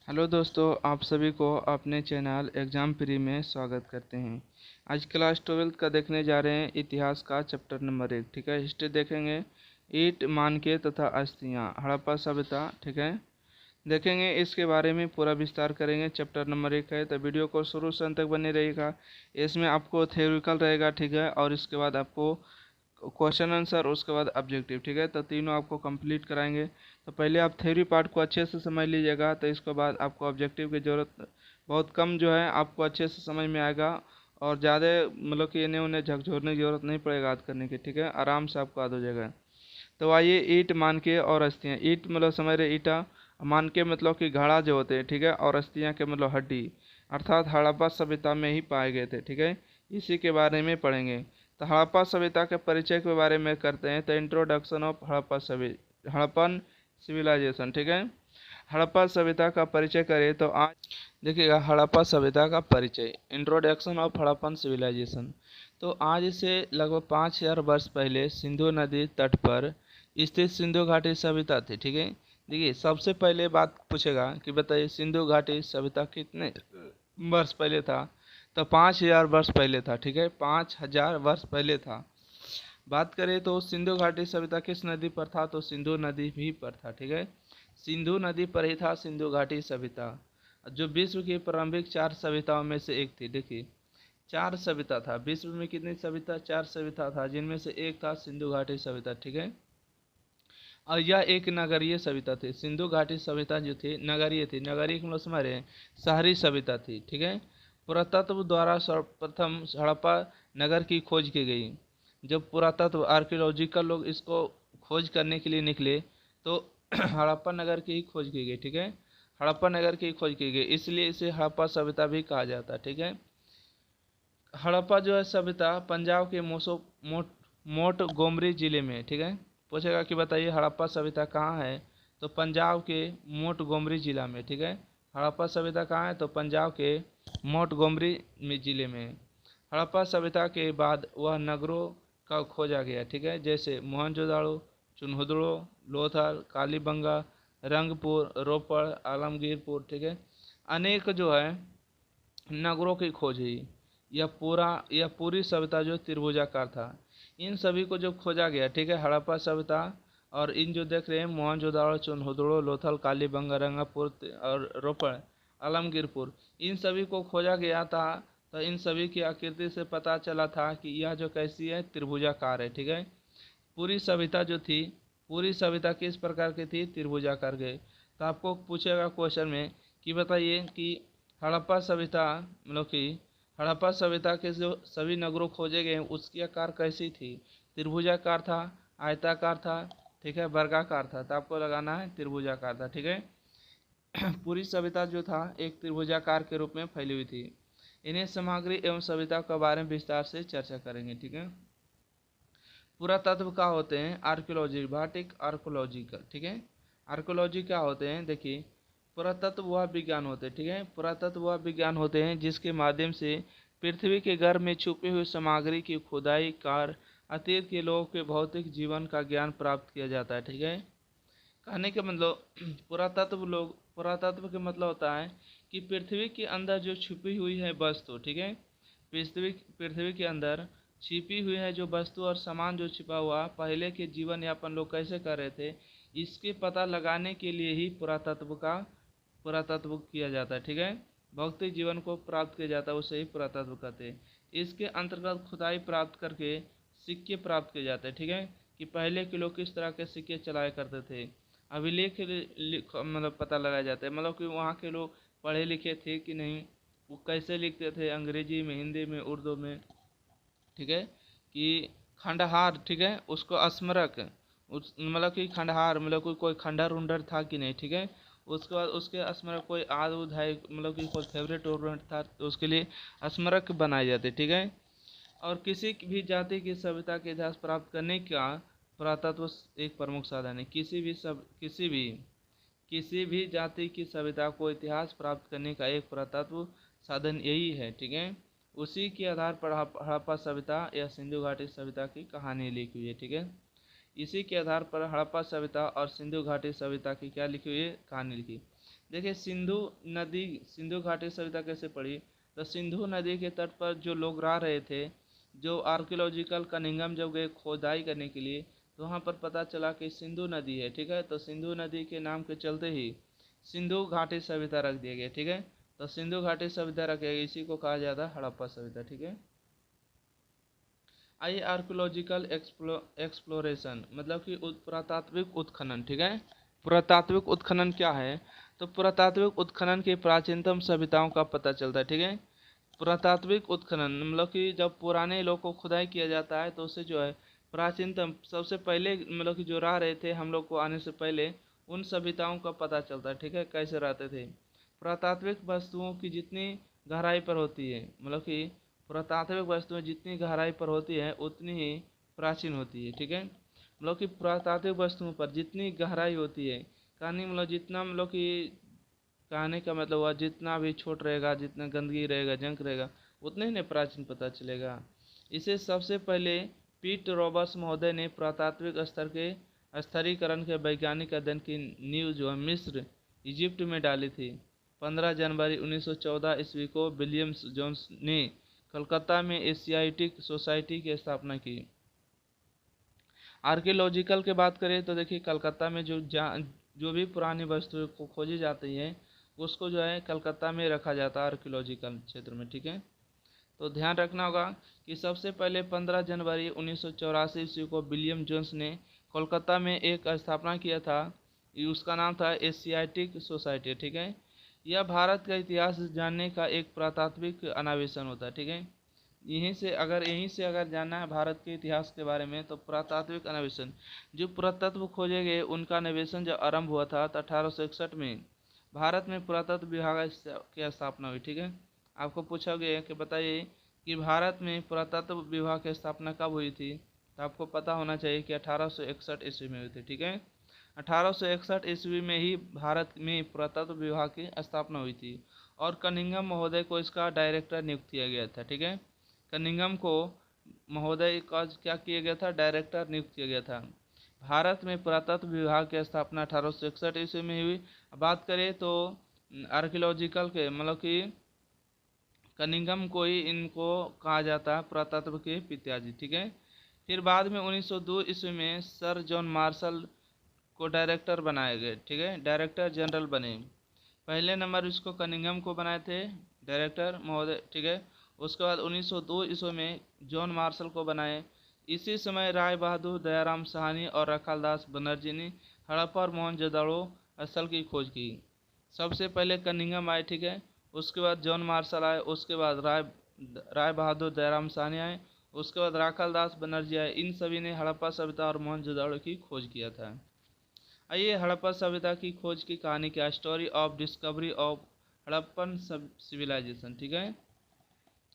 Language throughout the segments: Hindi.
हेलो दोस्तों, आप सभी को अपने चैनल एग्ज़ाम प्री में स्वागत करते हैं। आज क्लास 12th का देखने जा रहे हैं इतिहास का चैप्टर नंबर 1। ठीक है, हिस्ट्री देखेंगे, ईंट मानके तथा अस्थियाँ, हड़प्पा सभ्यता। ठीक है, देखेंगे इसके बारे में पूरा विस्तार करेंगे। चैप्टर नंबर 1 है, तो वीडियो को शुरू से अंत तक बने रहेगा। इसमें आपको थ्योरिकल रहेगा, ठीक है, और इसके बाद आपको क्वेश्चन आंसर, उसके बाद ऑब्जेक्टिव। ठीक है, तो तीनों आपको कंप्लीट कराएंगे। तो पहले आप थ्योरी पार्ट को अच्छे से समझ लीजिएगा, तो इसके बाद आपको ऑब्जेक्टिव की ज़रूरत बहुत कम जो है आपको अच्छे से समझ में आएगा, और ज़्यादा मतलब कि इन्हें उन्हें झकझोरने की ज़रूरत नहीं पड़ेगा याद करने की। ठीक है, आराम से आपको याद हो जाएगा। तो आइए, ईंट मानके और अस्थियाँ। ईंट मतलब समझ रहे ईटा, मानके मतलब कि घड़ा जो होते हैं, ठीक है, और अस्थियाँ के मतलब हड्डी, अर्थात हड़प्पा सभ्यता में ही पाए गए थे। ठीक है, इसी के बारे में पढ़ेंगे। तो हड़प्पा सभ्यता के परिचय के बारे में करते हैं। तो इंट्रोडक्शन ऑफ हड़प्पन सिविलाइजेशन। ठीक है, हड़प्पा सभ्यता का परिचय करें तो आज देखिएगा, हड़प्पा सभ्यता का परिचय, इंट्रोडक्शन ऑफ हड़प्पन सिविलाइजेशन। तो आज से लगभग 5000 वर्ष पहले सिंधु नदी तट पर स्थित सिंधु घाटी सभ्यता थी। ठीक है, देखिए सबसे पहले बात पूछेगा कि बताइए सिंधु घाटी सभ्यता कितने वर्ष पहले था। तो 5000 वर्ष पहले था। ठीक है, 5000 वर्ष पहले था। बात करें तो सिंधु घाटी सभ्यता किस नदी पर था, तो सिंधु नदी भी पर था। ठीक है, सिंधु नदी पर ही था सिंधु घाटी सभ्यता, जो विश्व की प्रारंभिक 4 सभ्यताओं में से एक थी। देखिए 4 सभ्यता था विश्व में, कितनी सभ्यता, 4 सभ्यता था, जिनमें से एक था सिंधु घाटी सभ्यता। ठीक है, और यह एक नगरीय सभ्यता थी। सिंधु घाटी सभ्यता जो थी नगरीय थी। नगरीय मतलब समझ रहे हैं, शहरी सभ्यता थी। ठीक है, पुरातत्व द्वारा सर्वप्रथम हड़प्पा नगर की खोज की गई। जब पुरातत्व आर्कियोलॉजिकल लोग इसको खोज करने के लिए निकले तो हड़प्पा नगर की ही खोज की गई। ठीक है, हड़प्पा नगर की खोज की गई, इसलिए इसे हड़प्पा सभ्यता भी कहा जाता है। ठीक है, हड़प्पा जो है सभ्यता पंजाब के मोंटगोमरी जिले में। ठीक है, पूछेगा कि बताइए हड़प्पा सभ्यता कहाँ है, तो पंजाब के मोंटगोमरी जिला में। ठीक है, हड़प्पा सभ्यता कहाँ है, तो पंजाब के मोंटगोमरी जिले में। हड़प्पा सभ्यता के बाद वह नगरों का खोजा गया। ठीक है, जैसे मोहनजोदाड़ो, चुनहुदड़ो, लोथल, कालीबंगा, रंगपुर, रोपड़, आलमगीरपुर। ठीक है, अनेक जो है नगरों की खोज हुई। यह पूरी सभ्यता जो त्रिभुजाकार था, इन सभी को जो खोजा गया। ठीक है, हड़प्पा सभ्यता, और इन जो देख रहे हैं मोहनजोदाड़ो, चुनहुदड़ो, लोथल, कालीबंगा, रंगापुर और रोपड़, आलमगीरपुर, इन सभी को खोजा गया था। तो इन सभी की आकृति से पता चला था कि यह जो कैसी है, त्रिभुजाकार है। ठीक है, पूरी सभ्यता जो थी, पूरी सभ्यता किस प्रकार की थी, त्रिभुजाकार के। तो आपको पूछेगा क्वेश्चन में कि बताइए कि हड़प्पा सभ्यता मतलब कि हड़प्पा सभ्यता के जो सभी नगरों खोजे गए उसकी आकार कैसी थी, त्रिभुजाकार था, आयताकार था, ठीक है, वर्गाकार था। तो आपको लगाना है त्रिभुजाकार था। ठीक है, पूरी सभ्यता जो था एक त्रिभुजाकार के रूप में फैली हुई थी। इन्हें सामग्री एवं सभ्यता के बारे में विस्तार से चर्चा करेंगे। ठीक है, पुरातत्व क्या होते हैं, आर्कियोलॉजी, भाटिक आर्कियोलॉजिकल। ठीक है, आर्कियोलॉजी क्या होते हैं, देखिए पुरातत्व वह विज्ञान होते हैं। ठीक है, पुरातत्व वह विज्ञान होते हैं जिसके माध्यम से पृथ्वी के गर्भ में छुपी हुई सामग्री की खुदाई कर अतीत के लोगों के भौतिक जीवन का ज्ञान प्राप्त किया जाता है। ठीक है, कहने का मतलब पुरातत्व के मतलब होता है कि पृथ्वी के अंदर जो छुपी हुई है वस्तु। ठीक है, पृथ्वी के अंदर छिपी हुई है जो वस्तु और सामान जो छिपा हुआ, पहले के जीवन यापन लोग कैसे कर रहे थे, इसके पता लगाने के लिए ही पुरातत्व किया जाता है। ठीक है, भौतिक जीवन को प्राप्त किया जाता है, उसे ही पुरातत्व कहते हैं। इसके अंतर्गत खुदाई प्राप्त करके सिक्के प्राप्त किए जाते हैं। ठीक है, कि पहले के लोग किस तरह के सिक्के चलाया करते थे, अभिलेख मतलब पता लगाया जाता है, मतलब कि वहाँ के लोग पढ़े लिखे थे कि नहीं, वो कैसे लिखते थे, अंग्रेजी में, हिंदी में, उर्दू में। ठीक है, कि खंडहार, ठीक है, उसको स्मारक, उस मतलब कि खंडहार मतलब कोई खंडहर उंडर था कि नहीं। ठीक है, उसके बाद उसके स्मारक कोई आद उद है, मतलब कि कोई फेवरेट ओवरेट था तो उसके लिए स्मारक बनाए जाते। ठीक है, और किसी भी जाति की सभ्यता के इतिहास प्राप्त करने का पुरातत्व एक प्रमुख साधन है। किसी भी जाति की सभ्यता को इतिहास प्राप्त करने का एक पुरातत्व साधन यही है। ठीक है, उसी के आधार पर हड़प्पा सभ्यता या सिंधु घाटी सभ्यता की कहानी लिखी हुई है। ठीक है, इसी के आधार पर हड़प्पा सभ्यता और सिंधु घाटी सभ्यता की क्या लिखी हुई है, कहानी लिखी। देखिए सिंधु घाटी सभ्यता कैसे पड़ी, तो सिंधु नदी के तट पर जो लोग रह रहे थे, जो आर्कियोलॉजिकल कनिंगम जब गए खोदाई करने के लिए, तो वहाँ पर पता चला कि सिंधु नदी है, ठीक है। तो सिंधु नदी के नाम के चलते ही सिंधु घाटी सभ्यता रख दिया गया, ठीक है। तो सिंधु घाटी सभ्यता रख दिया गया, इसी को कहा जाता है हड़प्पा सभ्यता, ठीक है। आइए आर्कियोलॉजिकल एक्सप्लोरेशन मतलब कि पुरातात्विक उत्खनन, ठीक है। पुरातात्विक उत्खनन क्या है, तो पुरातात्विक उत्खनन की प्राचीनतम सभ्यताओं का पता चलता है, ठीक है। पुरातात्विक उत्खनन मतलब कि जब पुराने लोग को खुदाई किया जाता है तो उससे जो है प्राचीनतम सबसे पहले मतलब कि जो रह रहे थे हम लोग को आने से पहले, उन सभ्यताओं का पता चलता है, ठीक है, कैसे रहते थे। पुरातात्विक वस्तुओं की जितनी गहराई पर होती है, मतलब कि पुरातात्विक वस्तुएं जितनी गहराई पर होती है उतनी ही प्राचीन होती है, ठीक है। मतलब कि पुरातात्विक वस्तुओं पर जितनी गहराई होती है, कहानी मतलब जितना मतलब कि कहने का मतलब हुआ जितना भी छोट रहेगा, जितना गंदगी रहेगा, जंक रहेगा, उतने ही प्राचीन पता चलेगा। इसे सबसे पहले पीट रॉबर्ट्स महोदय ने पुरातात्विक स्तर के स्तरीकरण के वैज्ञानिक अध्ययन की नींव जो है मिस्र इजिप्ट में डाली थी। 15 जनवरी 1914 ईस्वी को विलियम्स जोन्स ने कलकत्ता में एशियाटिक सोसाइटी की स्थापना की। आर्कियोलॉजिकल की बात करें तो देखिए कलकत्ता में जो भी पुरानी वस्तुएं को खोजी जाती है उसको जो है कलकत्ता में रखा जाता है आर्कियोलॉजिकल क्षेत्र में, ठीक है। तो ध्यान रखना होगा कि सबसे पहले 15 जनवरी 1984 ईस्वी को विलियम जोन्स ने कोलकाता में एक स्थापना किया था, उसका नाम था एशियाटिक सोसाइटी, ठीक है। यह भारत का इतिहास जानने का एक पुरातात्विक अन्वेषण होता है, ठीक है। यहीं से अगर जानना है भारत के इतिहास के बारे में तो पुरातात्विक अन्वेषण, जो पुरातत्व खोजे गए उनका अन्वेषण जब आरंभ हुआ था तो 1861 में भारत में पुरातत्व विभाग की स्थापना हुई, ठीक है। आपको पूछा गया कि बताइए कि भारत में पुरातत्व विभाग की स्थापना कब हुई थी, तो आपको पता होना चाहिए कि 1861 ईस्वी में हुई थी, ठीक है। 1861 ईस्वी में ही भारत में पुरातत्व विभाग की स्थापना हुई थी और कनिंघम महोदय को इसका डायरेक्टर नियुक्त किया गया था, ठीक है। कनिंघम को महोदय का क्या किया गया था, डायरेक्टर नियुक्त किया गया था। भारत में पुरातत्व विभाग की स्थापना 1861 ईस्वी में हुई। बात करें तो आर्कियोलॉजिकल के मतलब कि कनिंघम को ही इनको कहा जाता है पुरातत्व के पिताजी, ठीक है। फिर बाद में 1902 ईस्वी में सर जॉन मार्शल को डायरेक्टर बनाए गए, ठीक है, डायरेक्टर जनरल बने। पहले नंबर इसको कनिंघम को बनाए थे डायरेक्टर महोदय, ठीक है। उसके बाद 1902 ईस्वी में जॉन मार्शल को बनाए। इसी समय राय बहादुर, दयाराम साहनी और रखालदास बनर्जी ने हड़प्पा और मोहनजोदड़ो स्थल की खोज की। सबसे पहले कनिंघम आए, ठीक है, उसके बाद जॉन मार्शल आए, उसके बाद राय बहादुर दयाराम साहनी आए, उसके बाद राखालदास बनर्जी आए। इन सभी ने हड़प्पा सभ्यता और मोहनजोदड़ो की खोज किया था। आइए हड़प्पा सभ्यता की खोज की कहानी क्या, story of discovery of Harappan civilisation, ठीक है।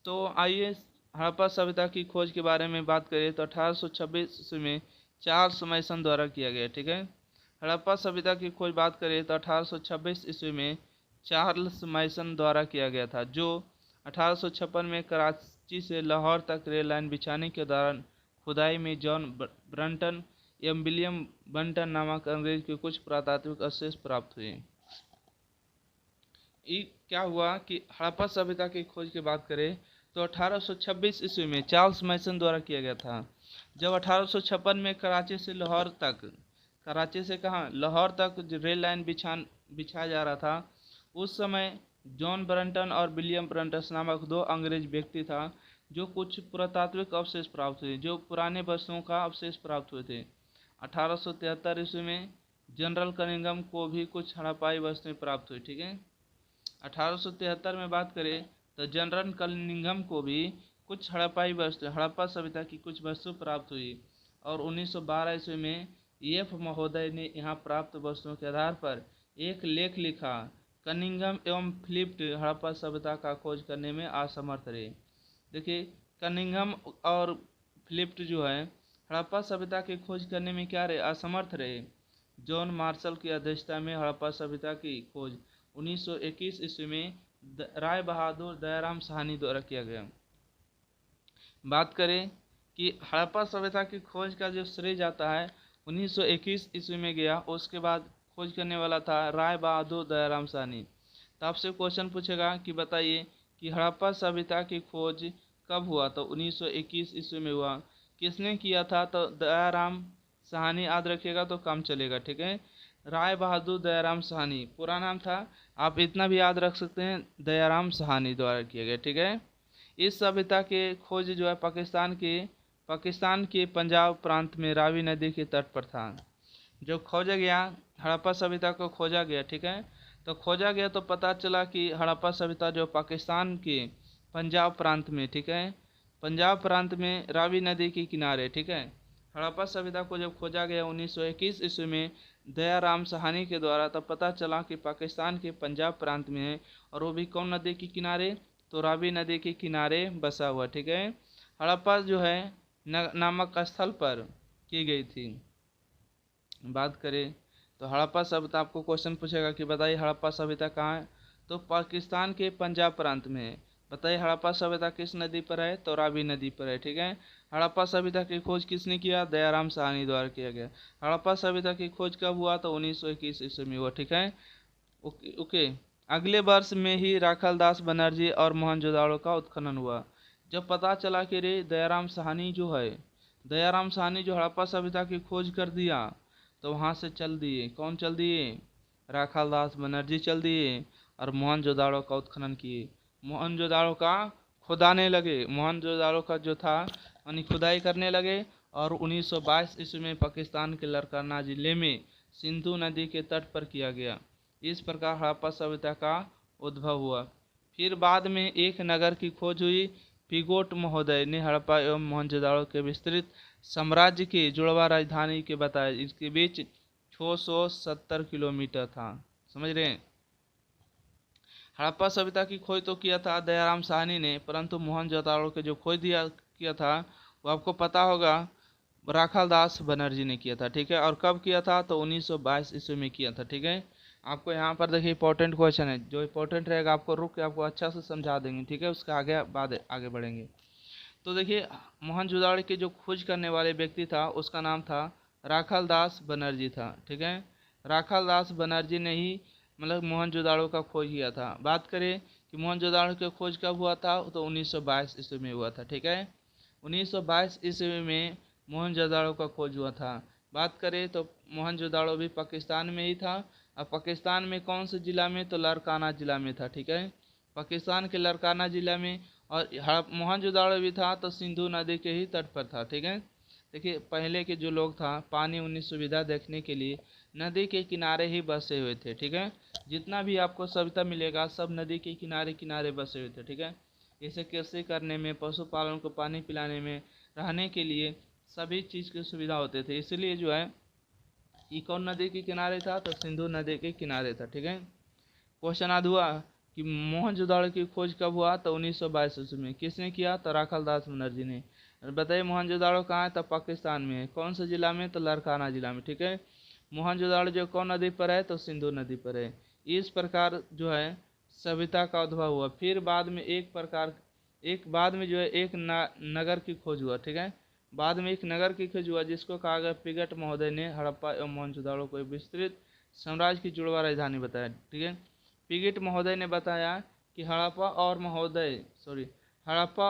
तो आइए हड़प्पा सभ्यता की खोज के बारे में बात करें तो 1826 ईस्वी में चार्ल्स मैसन द्वारा किया गया, ठीक है। हड़प्पा सभ्यता की खोज बात करें तो 1826 ईस्वी में चार्ल्स मैसन द्वारा किया गया था, जो 1856 में कराची से लाहौर तक रेल लाइन बिछाने के दौरान खुदाई में जॉन ब्रंटन एवं विलियम बंटन नामक अंग्रेज के कुछ पुरातात्विक अवशेष प्राप्त हुए। क्या हुआ कि हड़प्पा सभ्यता की खोज की बात करें तो 1826 ईस्वी में चार्ल्स मैसन द्वारा किया गया था। जब 1856 में कराची से लाहौर तक, कराची से कहाँ, लाहौर तक रेल लाइन बिछाया जा रहा था, उस समय जॉन ब्रंटन और विलियम ब्रंटस नामक दो अंग्रेज व्यक्ति था जो कुछ पुरातात्विक अवशेष प्राप्त हुए, जो पुराने वस्तुओं का अवशेष प्राप्त हुए थे। 1873 ईस्वी में जनरल कनिंघम को भी कुछ हड़प्पाई वस्तुएं प्राप्त हुई, ठीक है। 1873 में बात करें तो जनरल कनिंघम को भी कुछ हड़प्पाई वस्तु, हड़प्पा सभ्यता की कुछ वस्तु प्राप्त हुई और 1912 ईस्वी में एफ महोदय ने यहाँ प्राप्त वस्तुओं के आधार पर एक लेख लिखा, कनिंघम एवं फिलिप्ट हड़प्पा सभ्यता का खोज करने में असमर्थ रहे। देखिए कनिंघम और फिलिप्ट जो है हड़प्पा सभ्यता की खोज करने में क्या रहे, असमर्थ रहे। जॉन मार्शल की अध्यक्षता में हड़प्पा सभ्यता की खोज 1921 ईस्वी में राय बहादुर दयाराम साहनी द्वारा किया गया। बात करें कि हड़प्पा सभ्यता की खोज का जो श्रेय जाता है 1921 ईस्वी में गया, उसके बाद खोज करने वाला था राय बहादुर दयाराम साहनी। तो आपसे क्वेश्चन पूछेगा कि बताइए कि हड़प्पा सभ्यता की खोज कब हुआ, तो 1921 ईस्वी में हुआ। किसने किया था, तो दयाराम साहनी। याद रखिएगा तो काम चलेगा, ठीक है। राय बहादुर दयाराम साहनी पूरा नाम था, आप इतना भी याद रख सकते हैं, दयाराम साहनी द्वारा किया गया, ठीक है। इस सभ्यता के खोज जो है पाकिस्तान के पंजाब प्रांत में रावी नदी के तट पर था। जो खोजा गया, हड़प्पा सभ्यता को खोजा गया, ठीक है। तो खोजा गया तो पता चला कि हड़प्पा सभ्यता जो पाकिस्तान के पंजाब प्रांत में, ठीक है, पंजाब प्रांत में रावी नदी के किनारे, ठीक है। हड़प्पा सभ्यता को जब खोजा गया 1921 ईस्वी में दयाराम साहनी के द्वारा, तब पता चला कि पाकिस्तान के पंजाब प्रांत में है, और वो भी कौन नदी के किनारे, तो रावी नदी के किनारे बसा हुआ, ठीक है। हड़प्पा जो है नामक स्थल पर की गई थी। बात करें तो हड़प्पा सभ्यता, आपको क्वेश्चन पूछेगा कि बताइए हड़प्पा सभ्यता कहाँ है, तो पाकिस्तान के पंजाब प्रांत में है। बताइए हड़प्पा सभ्यता किस नदी पर है, तो रावी नदी पर है, ठीक है। हड़प्पा सभ्यता की खोज किसने किया, दयाराम साहनी द्वारा किया गया। हड़प्पा सभ्यता की खोज कब हुआ, तो 1921 ईस्वी में हुआ, ठीक है। ओके। अगले वर्ष में ही राखालदास बनर्जी और मोहनजोदाड़ो का उत्खनन हुआ। जब पता चला कि रे दयाराम साहनी जो हड़प्पा सभ्यता की खोज कर दिया, तो वहाँ से चल दिए, कौन चल दिए, राखालदास बनर्जी चल दिए, और मोहनजोदाड़ो का उत्खनन किए। मोहनजोदाड़ो का खुदाने लगे, मोहनजोदाड़ो का जो था यानी खुदाई करने लगे, और 1922 ईस्वी में पाकिस्तान के लरकाना जिले में सिंधु नदी के तट पर किया गया। इस प्रकार हड़प्पा सभ्यता का उद्भव हुआ। फिर बाद में एक नगर की खोज हुई। पिगोट महोदय ने हड़प्पा एवं मोहनजोदाड़ो के विस्तृत साम्राज्य की जुड़वा राजधानी के बताया, इसके बीच 670 किलोमीटर था। समझ रहे हैं। हड़प्पा सभ्यता की खोज तो किया था दयाराम साहनी ने, परंतु मोहनजोदाड़ो के जो खोज किया था वो आपको पता होगा राखालदास बनर्जी ने किया था, ठीक है। और कब किया था, तो 1922 ईस्वी में किया था, ठीक है। आपको यहाँ पर देखिए इंपॉर्टेंट क्वेश्चन है, जो इंपॉर्टेंट रहेगा आपको रुक के आपको अच्छा से समझा देंगे, ठीक है। उसके आगे बढ़ेंगे। तो देखिए मोहनजोदाड़ो के जो खोज करने वाले व्यक्ति था उसका नाम था राखालदास बनर्जी था, ठीक है। राखालदास बनर्जी ने ही मतलब मोहनजोदाड़ो का खोज किया था। बात करें कि मोहनजोदाड़ो की खोज कब हुआ था, तो 1922 ईस्वी में हुआ था, ठीक है। 1922 ईस्वी में मोहनजोदाड़ो का खोज हुआ था। बात करें तो मोहनजोदाड़ो भी पाकिस्तान में ही था। अब पाकिस्तान में कौन से जिला में, तो लारकाना जिला में था, ठीक है। पाकिस्तान के लारकाना जिला में। और मोहनजोदाड़ो भी था तो सिंधु नदी के ही तट पर था, ठीक है। देखिए पहले के जो लोग था पानी उन्नी सुविधा देखने के लिए नदी के किनारे ही बसे हुए थे, ठीक है। जितना भी आपको सभ्यता मिलेगा सब नदी के किनारे किनारे बसे हुए थे, ठीक है। इसे कृषि करने में, पशुपालन को पानी पिलाने में, रहने के लिए सभी चीज़ की सुविधा होते थे। इसलिए जो है ये कौन नदी के किनारे था, तो सिंधु नदी के किनारे था, ठीक है। क्वेश्चन याद हुआ कि मोहनजोदाड़ो की खोज कब हुआ, तो 1922 ईस्वी में। किसने किया, तो राखालदास बनर्जी ने। बताइए मोहनजोदाड़ो कहाँ है, तो पाकिस्तान में है। कौन से जिला में, तो लारकाना जिला में, ठीक है। मोहनजोदाड़ो जो कौन नदी पर है, तो सिंधु नदी पर है। इस प्रकार जो है सभ्यता का उद्भव हुआ। फिर बाद में जो है एक नगर की खोज हुआ, ठीक है। बाद में एक नगर की खोज हुआ जिसको कहा गया पिगट महोदय ने हड़प्पा एवं मोहनजोदाड़ो को विस्तृत साम्राज्य की जुड़वा राजधानी बताया, ठीक है। पिगट महोदय ने बताया कि हड़प्पा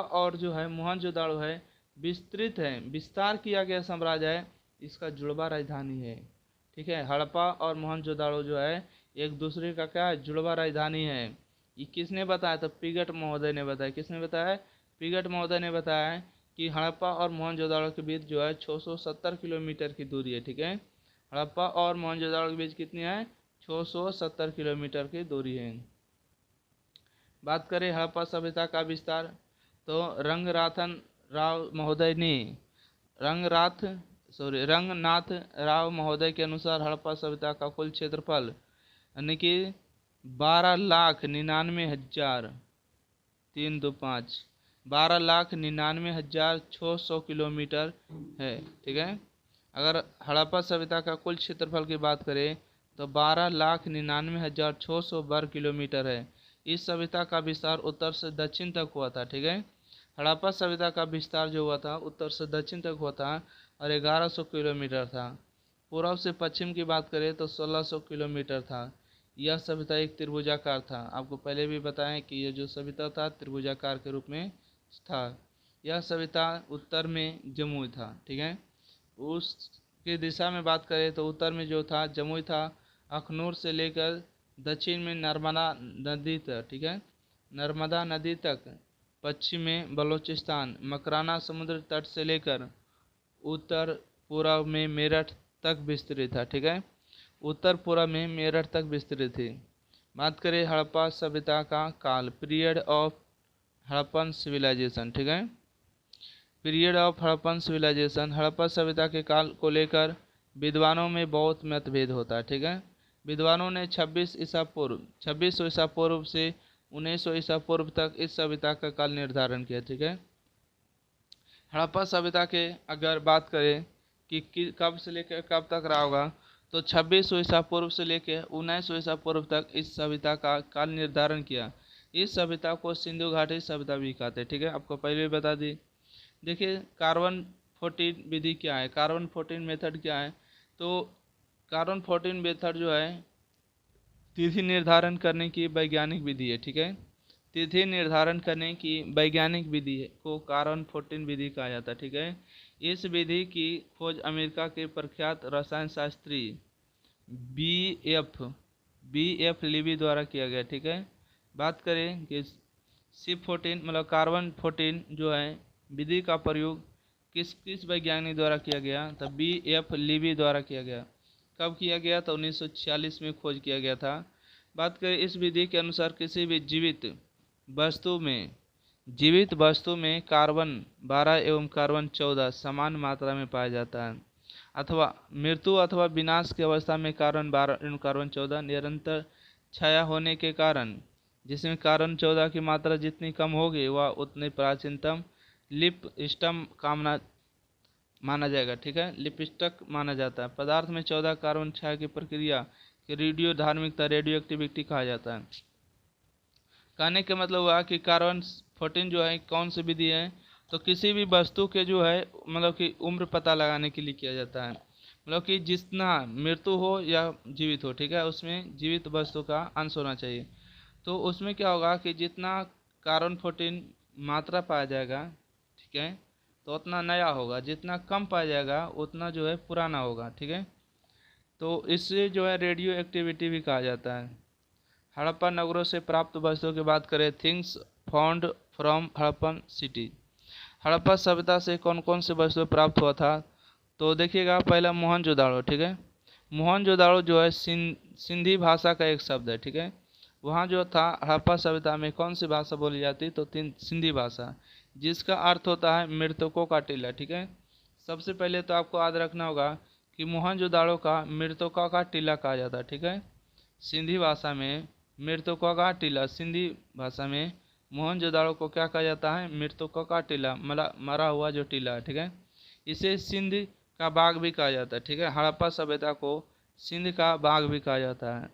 और जो है मोहनजोदाड़ो है विस्तार किया गया साम्राज्य है, इसका जुड़वा राजधानी है, ठीक है। हड़प्पा और मोहनजोदाड़ो जो है एक दूसरे का क्या है, जुड़वा राजधानी है। ये किसने बताया, तो पिगट महोदय ने बताया। किसने बताया, पिगट महोदय ने बताया कि हड़प्पा और मोहनजोदाड़ो के बीच जो है 670 किलोमीटर की दूरी है, ठीक है। हड़प्पा और मोहनजोदाड़ो के बीच कितनी है, 670 किलोमीटर की दूरी है। बात करें हड़प्पा सभ्यता का विस्तार, तो रंगनाथ राव महोदय के अनुसार हड़प्पा सभ्यता का कुल क्षेत्रफल यानी कि 12,99,600 किलोमीटर है, ठीक है। अगर हड़प्पा सभ्यता का कुल क्षेत्रफल की बात करें तो 12,99,600 वर्ग किलोमीटर है। इस सभ्यता का विस्तार उत्तर से दक्षिण तक हुआ था, ठीक है। हड़प्पा सभ्यता का विस्तार जो हुआ था उत्तर से दक्षिण तक हुआ था और 1100 किलोमीटर था। पूर्व से पश्चिम की बात करें तो 1600 किलोमीटर था। यह सभ्यता एक त्रिभुजाकार था। आपको पहले भी बताएं कि यह जो सभ्यता था त्रिभुजाकार के रूप में था। यह सभ्यता उत्तर में जमुई था, ठीक है। उसकी दिशा में बात करें तो उत्तर में जो था जमुई था, अखनूर से लेकर दक्षिण में नर्मदा नदी तक, ठीक है, नर्मदा नदी तक, पश्चिम में बलूचिस्तान, मकराना समुद्र तट से लेकर उत्तर पूर्व में मेरठ तक विस्तृत था, ठीक है। उत्तर पूर्व में मेरठ तक विस्तृत थी। बात करें हड़प्पा सभ्यता का काल, पीरियड ऑफ हड़प्पन सिविलाइजेशन, ठीक है। Period of Harappan civilisation, Harappa सभ्यता के काल को लेकर विद्वानों में बहुत मतभेद होता है, ठीक है। विद्वानों ने 2600 ईसा पूर्व से 1900 ईसा पूर्व तक इस सभ्यता का काल निर्धारण किया, ठीक है। हड़प्पा सभ्यता के अगर बात करें कि कब से लेकर कब तक रहा होगा, तो 2600 ईसा पूर्व से लेकर 1900 ईसा पूर्व तक इस सभ्यता का काल निर्धारण किया। इस सभ्यता को सिंधु घाटी सभ्यता भी कहते हैं, ठीक है। आपको पहले भी बता दी। देखिए कार्बन 14 विधि क्या है, कार्बन 14 मेथड क्या है। तो कार्बन 14 मेथड जो है तिथि निर्धारण करने की वैज्ञानिक विधि है, ठीक है। तिथि निर्धारण करने की वैज्ञानिक विधि को कार्बन 14 विधि कहा जाता है, ठीक है। इस विधि की खोज अमेरिका के प्रख्यात रसायन शास्त्री बी एफ लीवी द्वारा किया गया, ठीक है। बात करें कि C14 मतलब कार्बन 14 जो है विधि का प्रयोग किस किस वैज्ञानिक द्वारा किया गया, तो बी.एफ. लीवी द्वारा किया गया। कब किया गया, तो 1946 में खोज किया गया था। बात करें इस विधि के अनुसार किसी भी जीवित वस्तु में कार्बन 12 एवं कार्बन 14 समान मात्रा में पाया जाता है, अथवा मृत्यु अथवा विनाश की अवस्था में कार्बन 12 एवं कार्बन 14 निरंतर छाया होने के कारण, जिसमें कार्बन 14 की मात्रा जितनी कम होगी वह उतनी प्राचीनतम लिपस्टक माना जाएगा, ठीक है। लिपस्टक माना जाता है। पदार्थ में 14 कार्बन छाया की प्रक्रिया की रेडियो धार्मिकता रेडियो एक्टिविटी कहा जाता है। कहने का मतलब हुआ कि कार्बन 14 जो है कौन सी विधि है, तो किसी भी वस्तु के जो है मतलब कि उम्र पता लगाने के लिए किया जाता है। मतलब कि जितना मृत्यु हो या जीवित हो, ठीक है, उसमें जीवित वस्तु का अंश होना चाहिए। तो उसमें क्या होगा कि जितना कार्बन 14 मात्रा पाया जाएगा, ठीक है, तो उतना नया होगा, जितना कम पाया जाएगा उतना जो है पुराना होगा, ठीक है। तो इससे जो है रेडियो एक्टिविटी भी कहा जाता है। हड़प्पा नगरों से प्राप्त वस्तुओं की बात करें, things found from Harappan city. Harappa सभ्यता से कौन कौन से वस्तु प्राप्त हुआ था, तो देखिएगा पहला मोहनजोदाड़ो, ठीक है। मोहनजोदाड़ो जो है सिंधी भाषा का एक शब्द है, ठीक है। वहाँ जो था हड़प्पा सभ्यता में कौन सी भाषा बोली जाती, तो सिंधी भाषा, जिसका अर्थ होता है मृतकों का टीला, ठीक है। सबसे पहले तो आपको याद रखना होगा कि मोहनजोदाड़ो का मृतकों का टीला कहा जाता है, ठीक है। सिंधी भाषा में मृतकों का टीला, सिंधी भाषा में मोहनजोदाड़ो को क्या कहा जाता है, मृतकों का टीला, मरा हुआ जो टीला है, ठीक है। इसे सिंध का बाग भी कहा जाता है, ठीक है। हड़प्पा सभ्यता को सिंध का बाग भी कहा जाता है।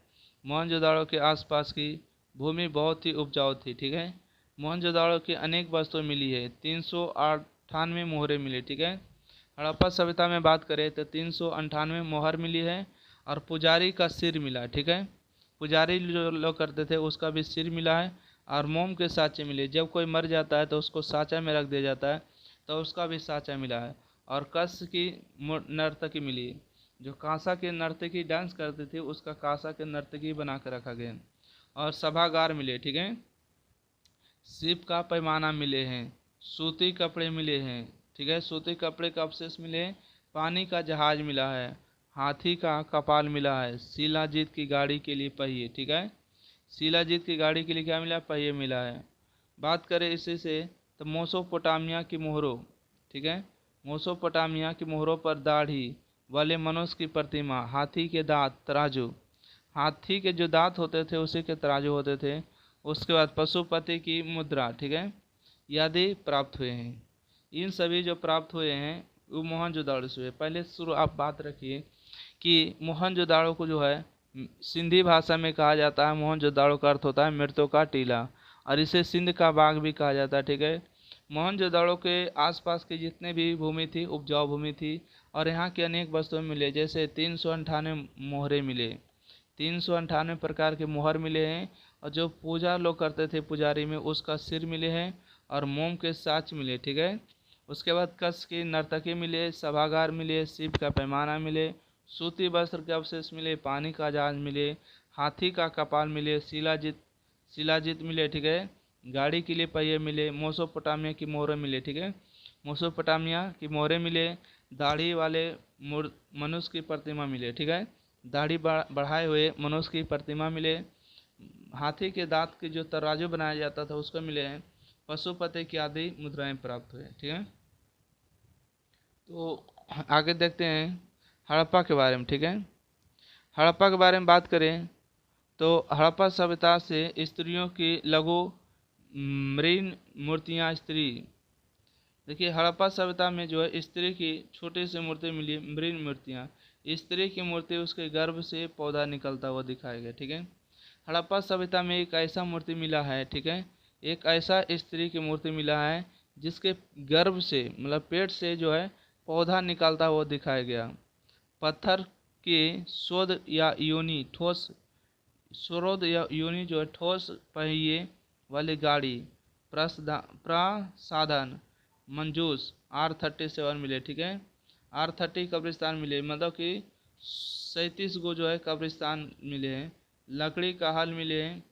मोहनजोदाड़ो के आसपास की भूमि बहुत ही उपजाऊ थी, ठीक है। मोहनजोदाड़ो की अनेक वस्तुएं मिली है, 398 मोहरें मिली, ठीक है। हड़प्पा सभ्यता में बात करें तो 398 मोहर मिली है और पुजारी का सिर मिला है, ठीक है। पुजारी जो लोग करते थे उसका भी सिर मिला है और मोम के साँचे मिले। जब कोई मर जाता है तो उसको साँचा में रख दिया जाता है, तो उसका भी साँचा मिला है। और कस की नर्तकी मिली, जो कांसा के नर्तकी डांस करती थी उसका कांसा के नर्तकी बना कर रखा गया। और सभागार मिले, ठीक है। सीप का पैमाना मिले हैं, सूती कपड़े मिले हैं, ठीक है, सूती कपड़े का अवशेष मिले, पानी का जहाज मिला है, हाथी का कपाल मिला है, शिलाजीत की गाड़ी के लिए पहिए, ठीक है। शिलाजीत की गाड़ी के लिए क्या मिला, पहिए मिला है। बात करें इसी से तो मोसोपोटामिया की मोहरों, ठीक है, मोसोपोटामिया की मोहरों पर दाढ़ी वाले मनुष्य की प्रतिमा, हाथी के दांत, तराजू, हाथी के जो दांत होते थे उसी के तराजू होते थे। उसके बाद पशुपति की मुद्रा, ठीक है, आदि प्राप्त हुए हैं। इन सभी जो प्राप्त हुए हैं वो मोहनजोदाड़ो से हुए। पहले शुरू आप बात रखिए कि मोहनजोदाड़ो को जो है सिंधी भाषा में कहा जाता है, मोहनजोदाड़ो का अर्थ होता है मृतों का टीला, और इसे सिंध का बाग भी कहा जाता है, ठीक है। मोहनजोदाड़ो के आसपास की जितने भी भूमि थी उपजाऊ भूमि थी, और यहाँ की अनेक वस्तुएं मिले, जैसे 398 मोहरे मिले, 398 प्रकार के मोहर मिले हैं। और जो पूजा लोग करते थे पुजारी में, उसका सिर मिले हैं और मोम के साँच मिले, ठीक है। उसके बाद कस की नर्तकी मिले, सभागार मिले, शिव का पैमाना मिले, सूती वस्त्र के अवशेष मिले, पानी का जहाज मिले, हाथी का कपाल मिले, शिलाजित मिले, ठीक है। गाड़ी के लिए पहिए मिले, मोसोपोटामिया की मोहरें मिले, ठीक है। मोसोपोटामिया की मोहरें मिले, दाढ़ी वाले मनुष्य की प्रतिमा मिले, ठीक है। दाढ़ी बढ़ाए हुए मनुष्य की प्रतिमा मिले, हाथी के दांत के जो तराजू बनाया जाता था उसको मिले हैं, पशुपति की आदि मुद्राएं प्राप्त हुए, ठीक है। तो आगे देखते हैं हड़प्पा के बारे में, ठीक है। हड़प्पा के बारे में बात करें तो हड़प्पा सभ्यता से स्त्रियों की लघु मृण मूर्तियां, स्त्री, देखिए हड़प्पा सभ्यता में जो है स्त्री की छोटी सी मूर्ति मिली, मृण मूर्तियां। स्त्री की मूर्ति उसके गर्भ से पौधा निकलता हुआ दिखाया गया, ठीक है। हड़प्पा सभ्यता में एक ऐसा मूर्ति मिला है, ठीक है, एक ऐसा स्त्री की मूर्ति मिला है जिसके गर्भ से मतलब पेट से जो है पौधा निकलता हुआ दिखाया गया। पत्थर के शोध या योनि ठोस स्रोत या योनि जो है ठोस पहिए वाली गाड़ी, प्रसाधन, मंजूस R37 मिले, ठीक है। R30 कब्रिस्तान मिले, मतलब कि 37 गो जो है कब्रिस्तान मिले हैं। लकड़ी का हल मिले हैं,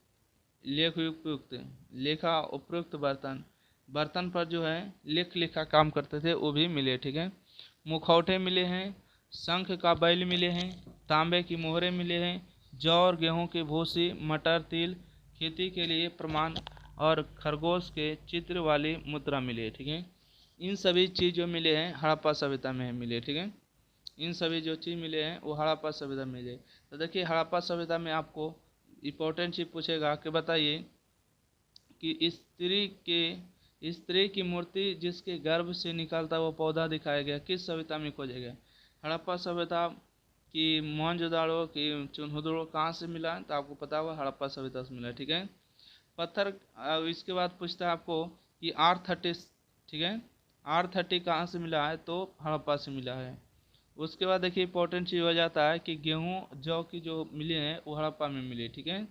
लेखा उपयुक्त बर्तन पर जो है लेख लिखा काम करते थे वो भी मिले, ठीक है। मुखौटे मिले हैं, शंख का बैल मिले हैं, तांबे की मोहरें मिले हैं, जौ और गेहूं की भूसी, मटर, तिल, खेती के लिए प्रमाण और खरगोश के चित्र वाली मुद्रा मिले, ठीक है। इन सभी चीज़ जो मिले हैं हड़प्पा सभ्यता में मिले, ठीक है। इन सभी जो चीज़ मिले हैं वो हड़प्पा सभ्यता में मिले। तो देखिए हड़प्पा सभ्यता में आपको इम्पोर्टेंट चीज़ पूछेगा कि बताइए कि स्त्री की मूर्ति जिसके गर्भ से निकलता हुआ पौधा दिखाया गया किस सभ्यता में खोजा गया। हड़प्पा सभ्यता की मोहनजोदाड़ो की चुनहुदड़ो कहाँ से मिला, तो आपको पता होगा हड़प्पा सभ्यता से मिला, ठीक है। पत्थर, इसके बाद पूछता है आपको कि R30, ठीक है, R30 कहाँ से मिला है, तो हड़प्पा से मिला है। उसके बाद देखिए इंपॉर्टेंट चीज़ हो जाता है कि गेहूँ जौ की जो मिले हैं वो हड़प्पा में मिले, ठीक है।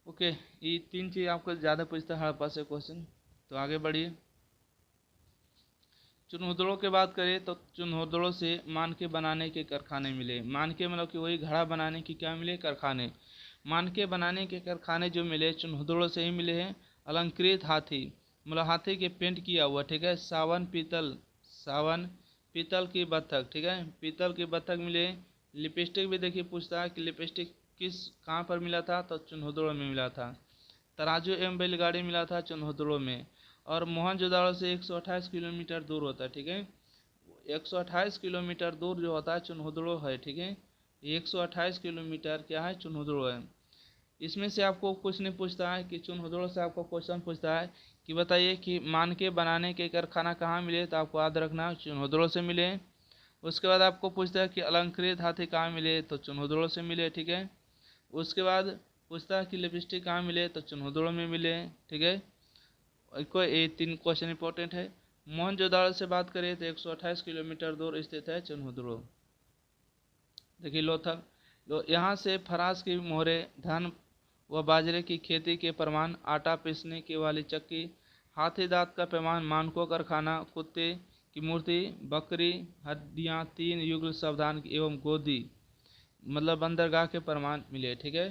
ओके, ये 3 चीज़ आपको ज़्यादा पूछता है हड़प्पा से क्वेश्चन। तो आगे बढ़िए। चुनहुदड़ों की बात करें तो चुनहुदड़ों से मानके बनाने के कारखाने मिले। मानके मतलब कि वही घड़ा बनाने की क्या मिले, कारखाने। मानके बनाने के कारखाने जो मिले चुनहुदड़ों से ही मिले हैं। अलंकृत हाथी, मतलब हाथी के पेंट किया हुआ, ठीक है। सावन पीतल की बत्तख, ठीक है, पीतल की बत्तख मिले। लिपस्टिक भी देखिए पूछता है कि लिपस्टिक कहाँ पर मिला था, तो चुनहुदड़ों में मिला था। तराजू एवं बैलगाड़ी मिला था चुनहुदड़ों में। और मोहनजोदाड़ो से 128 किलोमीटर दूर होता है, ठीक है। 128 किलोमीटर दूर जो होता है चुनहुदड़ो है, ठीक है। 128 किलोमीटर क्या है, चुनहुदड़ो है। इसमें से आपको कुछ नहीं पूछता है कि चुनहुदड़ो से आपको क्वेश्चन पूछता है कि बताइए कि मानके बनाने के कारखाना कहाँ मिले, तो आपको याद रखना चुनहुदड़ो से मिले। उसके बाद आपको पूछता है कि अलंकृत हाथी कहाँ मिले, तो चुनहुदड़ो से मिले, ठीक है। उसके बाद पूछता है कि लिपस्टिक कहाँ मिले, तो चुनहुदड़ो में मिले, ठीक है। ये 3 क्वेश्चन इंपॉर्टेंट है। मोहनजोदाड़ो से बात करें तो 128 किलोमीटर दूर स्थित है चुनहुदड़ो। देखिए लोथल, यहाँ से फरास की मोहरें, धान व बाजरे की खेती के प्रमाण, आटा पीसने की वाली चक्की, हाथी दांत का पैमान, मानकों कारखाना, कुत्ते की मूर्ति, बकरी हड्डियाँ, 3 युगल सावधान एवं गोदी मतलब बंदरगाह के प्रमाण मिले, ठीक है।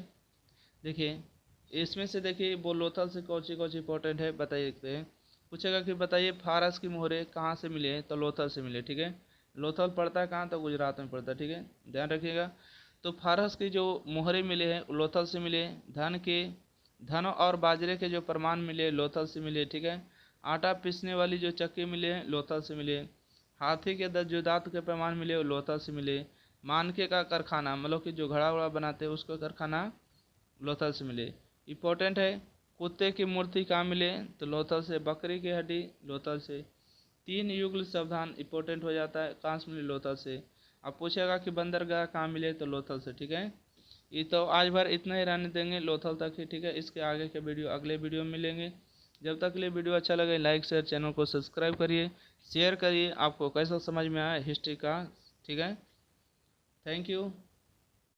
देखिए इसमें से देखिए वो लोथल से कौन सी इंपॉर्टेंट है बताइए देखते हैं। पूछेगा कि बताइए फारस की मोहरें कहाँ से मिले, तो लोथल से मिले, ठीक है। लोथल पड़ता है कहाँ, तो गुजरात में पड़ता है, ठीक है, ध्यान रखिएगा। तो फारस की जो मोहरें मिले हैं लोथल से मिले। धन और बाजरे के जो प्रमाण मिले लोथल से मिले, ठीक है। आटा पीसने वाली जो चक्की मिले हैं लोथल से मिले। हाथी के जो दांत के प्रमाण मिले वो लोथल से मिले। मानके का कारखाना मतलब कि जो घड़ा वड़ा बनाते हैं उसका कारखाना लोथल से मिले। इम्पोर्टेंट है। कुत्ते की मूर्ति कहाँ मिले, तो लोथल से। बकरी की हड्डी लोथल से। 3 युगल सावधान इंपॉर्टेंट हो जाता है, कहाँ से मिले, लोथल से। अब पूछेगा कि बंदरगाह कहाँ मिले, तो लोथल से, ठीक है। ये तो आज भर इतना ही रहने देंगे लोथल तक ही, ठीक है। इसके आगे के वीडियो अगले वीडियो में मिलेंगे। जब तक के लिए वीडियो अच्छा लगे लाइक शेयर, चैनल को सब्सक्राइब करिए, शेयर करिए आपको कैसा समझ में आया हिस्ट्री का। ठीक है, थैंक यू।